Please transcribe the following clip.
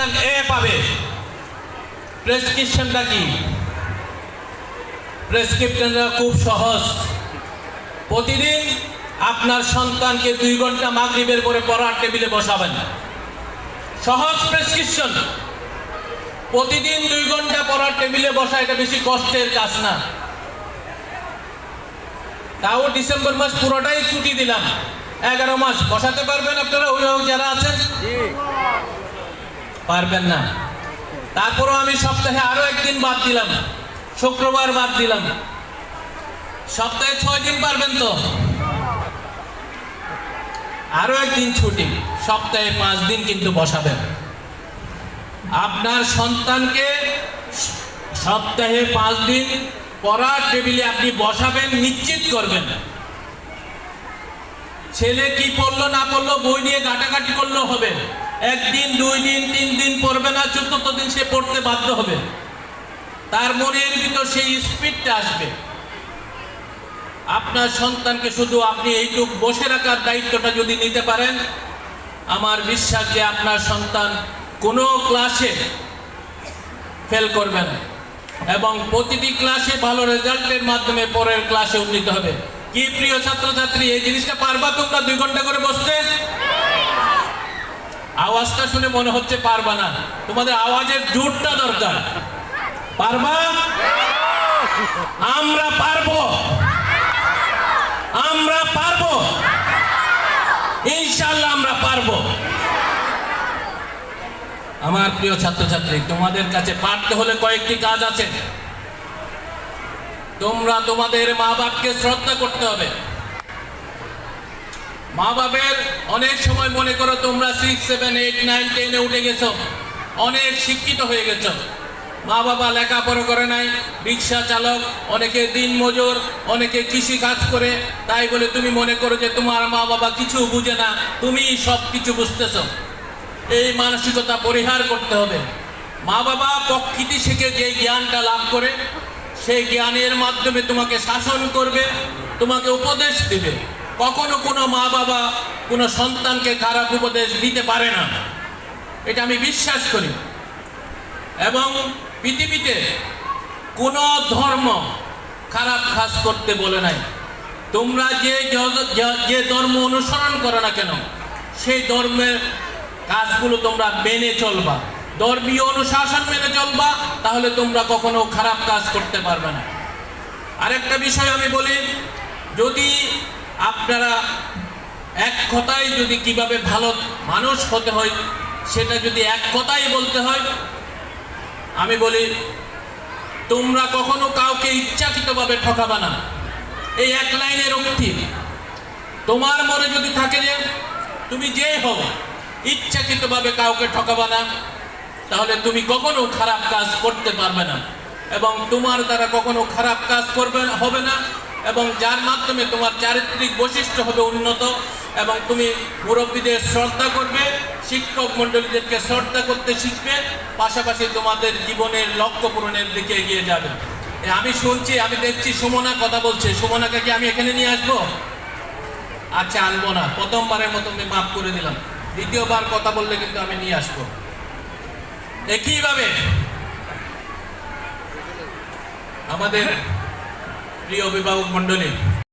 সন্তান এ পাবে। প্রেসক্রিপশনটা কি? প্রেসক্রিপশনটা খুব সহজ। প্রতিদিন আপনার সন্তানকে 2 ঘন্টা মাগরিবের পরে পড়ার টেবিলে বসাবেন। সহজ প্রেসক্রিপশন। প্রতিদিন 2 ঘন্টা পড়ার টেবিলে বসা, এটা বেশি কষ্টের কাজ না। তাও ডিসেম্বর মাস পুরোটাই ছুটি দিলাম, 11 মাস বসাতে পারবেন আপনারা? অভিভাবক যারা আছেন পারবেন না। তারপরও আমি সপ্তাহে আরো একদিন বাদ দিলাম, শুক্রবার বাদ দিলাম। সপ্তাহে 6 দিন পারবেন তো? আরো একদিন ছুটি, সপ্তাহে 5 দিন কিন্তু বসাবেন। আপনার সন্তানকে সপ্তাহে 5 দিন পড়ার টেবিলে আপনি বসাবেন, নিশ্চিত করবেন। ছেলে কি পড়লো না পড়লো বই নিয়ে ঘাটাঘাটি করলেও হবে। 1 দিন 2 দিন 3 দিন পড়বে না, 4th দিন সে পড়তে বাধ্য হবে। তার মনের ভিতর সেই স্পিডটা আসবে। আপনার সন্তানকে শুধু আপনি এইটুকু বসে রাখার দায়িত্বটা যদি নিতে পারেন, আমার বিশ্বাস যে আপনার সন্তান কোনো ক্লাসে ফেল করবে না এবং প্রতিটি ক্লাসে ভালো রেজাল্টের মাধ্যমে পরের ক্লাসে উন্নীত হবে। কি প্রিয় ছাত্রছাত্রী, এই জিনিসটা পারবা তোমরা 2 ঘন্টা করে বসতে? আওয়াজটা শুনে মনে হচ্ছে পারবা না। তোমাদের আওয়াজের জোরটা দরকার। পারবা? আমরা পারবো, আমরা পারবো, ইনশাআল্লাহ আমরা পারবো। আমার প্রিয় ছাত্রছাত্রী, তোমাদের কাছে পারতে হলে কয়েকটি কাজ আছে। তোমরা তোমাদের মা বাপকে শ্রদ্ধা করতে হবে। মা বাপের অনেক সময় মনে করো তোমরা 6, 7, 8, 9, 10 এ উঠে গেছো, অনেক শিক্ষিত হয়ে গেছো। মা বাবা লেখাপড়া করে নাই, রিক্সা চালক, অনেকে দিন মজুর, অনেকে কৃষি কাজ করে। তাই বলে তুমি মনে করো যে তোমার মা বাবা কিছু বুঝে না, তুমি সব কিছু বুঝতেছো। এই মানসিকতা পরিহার করতে হবে। মা বাবা প্রকৃতি থেকে যে জ্ঞানটা লাভ করে, সেই জ্ঞানের মাধ্যমে তোমাকে শাসন করবে, তোমাকে উপদেশ দিবে। কখনো কোনো মা বাবা কোনো সন্তানকে খারাপ উপদেশ দিতে পারে না, এটা আমি বিশ্বাস করি। এবং পৃথিবীতে কোনো ধর্ম খারাপ কাজ করতে বলে নাই। তোমরা যে ধর্ম অনুসরণ করো না কেন, সেই ধর্মের কাজগুলো তোমরা মেনে চলবা, ধর্মীয় অনুশাসন মেনে চলবা, তাহলে তোমরা কখনো খারাপ কাজ করতে পারবে না। আরেকটা বিষয় আমি বলি, যদি আপনারা এক কথায় যদি কিভাবে ভালো মানুষ হতে হয় সেটা যদি এক কথায় বলতে হয়, আমি বলি তোমরা কখনো কাউকে ইচ্ছাকৃতভাবে ঠকাবা না। এই এক লাইনের উক্তি তোমার মনে যদি থাকে যে তুমি যে হও ইচ্ছাকৃতভাবে কাউকে ঠকাবা না, তাহলে তুমি কখনো খারাপ কাজ করতে পারবে না এবং তোমার দ্বারা কখনো খারাপ কাজ হবে না এবং যার মাধ্যমে তোমার চারিত্রিক বৈশিষ্ট্য হবে উন্নত এবং তুমি মুরব্বীদের শ্রদ্ধা করবে, শিক্ষক মণ্ডলীদেরকে শ্রদ্ধা করতে শিখবে, পাশাপাশি তোমাদের জীবনের লক্ষ্য পূরণের দিকে এগিয়ে যাবে। আমি শুনছি, আমি দেখছি সুমনা কথা বলছে। সুমনাকে কি আমি এখানে নিয়ে আসবো? আচ্ছা, আনবো না, প্রথমবারের মতো আমি মাফ করে দিলাম। দ্বিতীয়বার কথা বললে কিন্তু আমি নিয়ে আসবো। একইভাবে আমাদের প্রিয় অভিভাবক মণ্ডলী,